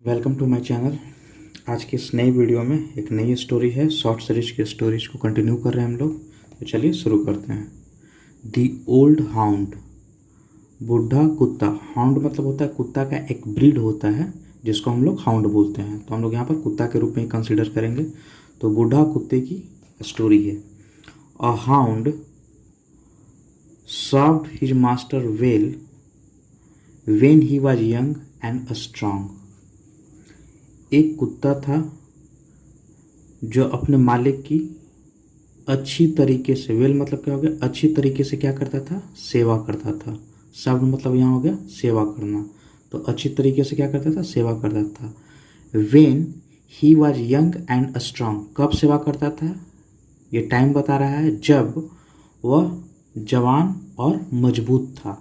Welcome to my channel. आज की इस नई वीडियो में एक नई स्टोरी है। शॉर्ट सीरीज की स्टोरीज को कंटिन्यू कर रहे हैं हम लोग। तो चलिए शुरू करते हैं। दी ओल्ड हाउंड, बूढ़ा कुत्ता। हाउंड मतलब होता है कुत्ता का एक ब्रीड होता है जिसको हम लोग हाउंड बोलते हैं। तो हम लोग यहाँ पर कुत्ता के रूप में ही कंसिडर करेंगे। तो बूढ़ा कुत्ते की स्टोरी है। A hound served his master well when he was young and strong. एक कुत्ता था जो अपने मालिक की अच्छी तरीके से, वेल मतलब क्या हो गया, अच्छी तरीके से क्या करता था, सेवा करता था। शब्द मतलब यहाँ हो गया सेवा करना। तो अच्छी तरीके से क्या करता था, सेवा करता था। When he was young and strong, कब सेवा करता था, ये टाइम बता रहा है जब वह जवान और मजबूत था।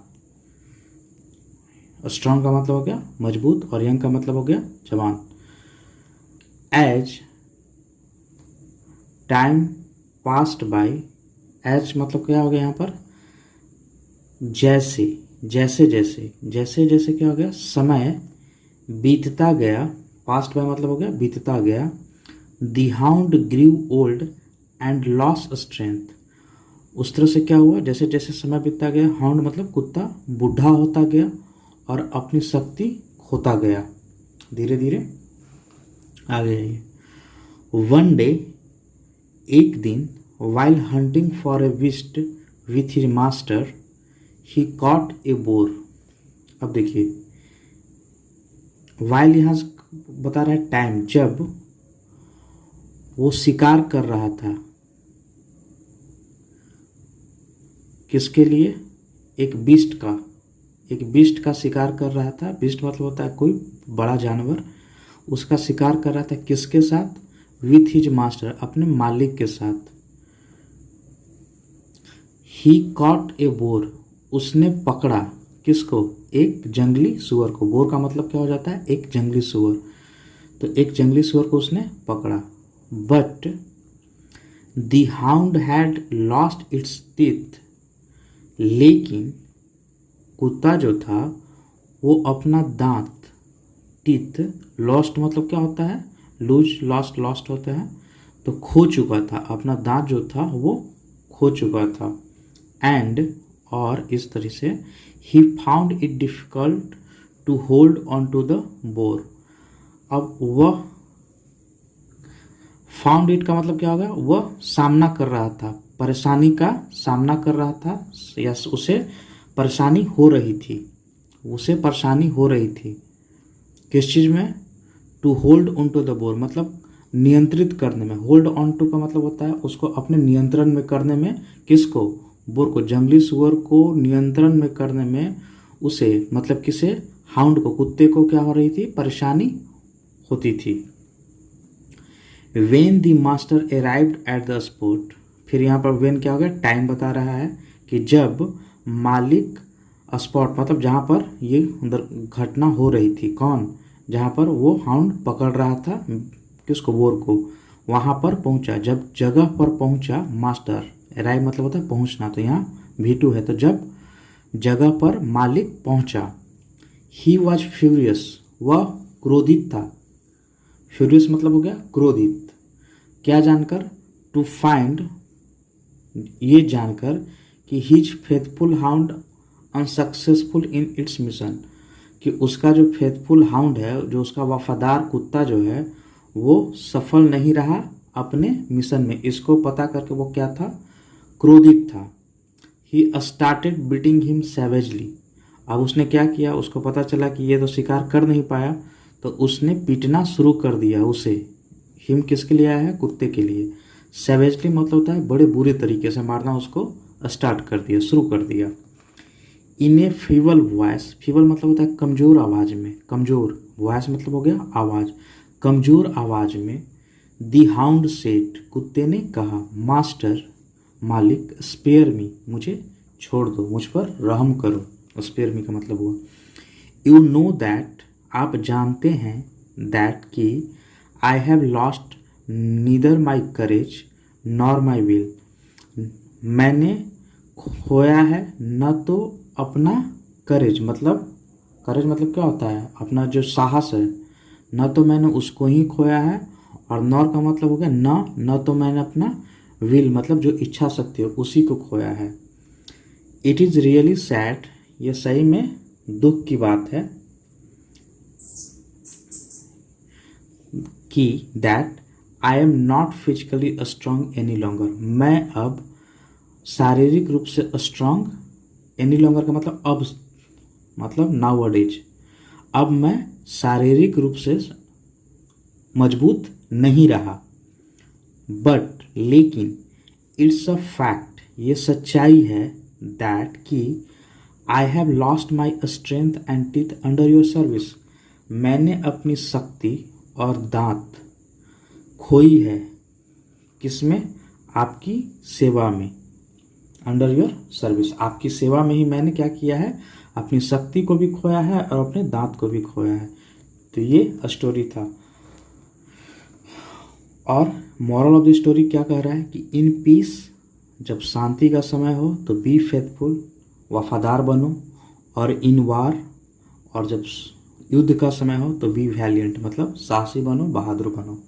स्ट्रांग का मतलब हो गया मजबूत और यंग का मतलब हो गया जवान। As time passed by, as मतलब क्या हो गया यहाँ पर, जैसे जैसे जैसे जैसे जैसे क्या हो गया, समय बीतता गया। पास्ट बाय मतलब हो गया बीतता गया। The hound grew old and lost strength, उस तरह से क्या हुआ, जैसे जैसे समय बीतता गया, हाउंड मतलब कुत्ता बूढ़ा होता गया और अपनी शक्ति खोता गया, धीरे धीरे आगे आइए। वन डे, एक दिन, while hunting for a beast with his master, he caught a boar। अब देखिए while यहाँ बता रहा है टाइम, जब वो शिकार कर रहा था, किसके लिए, एक बीस्ट का शिकार कर रहा था। बीस्ट मतलब होता है कोई बड़ा जानवर। उसका शिकार कर रहा था किसके साथ, विथ हिज मास्टर, अपने मालिक के साथ। ही कॉट ए बोर, उसने पकड़ा किसको, एक जंगली सुअर को। बोर का मतलब क्या हो जाता है, एक जंगली सुअर। तो एक जंगली सुअर को उसने पकड़ा। But the hound had lost its teeth, लेकिन कुत्ता जो था वो अपना दांत, टीथ, लॉस्ट मतलब क्या होता है, लूज, लॉस्ट होता है, तो खो चुका था। अपना दांत जो था वो खो चुका था। एंड, और इस तरह से, he found it difficult to hold on to the boar. अब वह, फाउंड इट का मतलब क्या होगा, वह सामना कर रहा था, परेशानी का सामना कर रहा था, या उसे परेशानी हो रही थी, किस चीज़ में, to hold on to the boar मतलब नियंत्रित करने में। होल्ड ऑन टू का मतलब होता है उसको अपने नियंत्रण में करने में, किसको, बोर को, जंगली सुअर को नियंत्रण में करने में उसे, मतलब किसे, हाउंड को, कुत्ते को क्या हो रही थी, परेशानी होती थी। When the master arrived at the spot, फिर यहाँ पर वेन क्या हो गया, टाइम बता रहा है कि जब मालिक, स्पॉट मतलब जहाँ पर ये घटना हो रही थी, कौन, जहाँ पर वो हाउंड पकड़ रहा था किसको, बोर को, वहाँ पर पहुँचा। जब जगह पर पहुँचा, मास्टर, अराइव मतलब होता है पहुँचना, तो यहाँ V2 है, तो जब जगह पर मालिक पहुँचा। ही वॉज फ्यूरियस, वह क्रोधित था। फ्यूरियस मतलब हो गया क्रोधित, क्या जानकर, टू फाइंड, ये जानकर कि his faithful hound unsuccessful in its mission, कि उसका जो फेथफुल हाउंड है, जो उसका वफादार कुत्ता जो है, वो सफल नहीं रहा अपने मिशन में। इसको पता करके वो क्या था, क्रोधित था। ही स्टार्टेड बीटिंग हिम सैवेजली, अब उसने क्या किया, उसको पता चला कि ये तो शिकार कर नहीं पाया, तो उसने पीटना शुरू कर दिया उसे। हिम किसके लिए आया है, कुत्ते के लिए। सैवेजली मतलब होता है बड़े बुरे तरीके से मारना, उसको स्टार्ट कर दिया, शुरू कर दिया। इन ए फीबल वॉइस, फीबल मतलब होता है कमज़ोर आवाज़ में, कमज़ोर, वॉइस मतलब हो गया आवाज़, कमज़ोर आवाज़ में। दी हाउंड सेड, कुत्ते ने कहा, मास्टर, मालिक, स्पेयर मी, मुझे छोड़ दो, मुझ पर रहम करो। स्पेयर मी का मतलब हुआ, यू नो दैट, आप जानते हैं, दैट कि, I have lost neither my courage nor my will, मैंने खोया है न तो अपना करेज मतलब क्या होता है, अपना जो साहस है, न तो मैंने उसको ही खोया है, और नॉर का मतलब हो गया न तो मैंने अपना विल मतलब जो इच्छा शक्ति है उसी को खोया है। इट इज़ रियली सैड, ये सही में दुख की बात है कि that I am not physically strong any longer, मैं अब शारीरिक रूप से स्ट्रांग, एनी लॉन्गर का मतलब अब, मतलब नाउ डेज, अब मैं शारीरिक रूप से मजबूत नहीं रहा। बट लेकिन इट्स अ फैक्ट, ये सच्चाई है, दैट कि I have lost my strength and teeth under your service, मैंने अपनी शक्ति और दांत खोई है, किसमें, आपकी सेवा में, अंडर योर सर्विस, आपकी सेवा में ही मैंने क्या किया है, अपनी शक्ति को भी खोया है और अपने दांत को भी खोया है। तो ये स्टोरी था। और मॉरल ऑफ द स्टोरी क्या कह रहा है कि इन पीस, जब शांति का समय हो तो बी फेथफुल, वफादार बनो, और इन वार, और जब युद्ध का समय हो तो बी वैलियंट मतलब साहसी बनो, बहादुर बनो।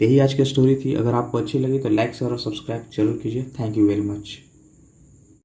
यही आज की स्टोरी थी। अगर आपको अच्छी लगी तो लाइक शेयर और सब्सक्राइब जरूर कीजिए। Thank you very much.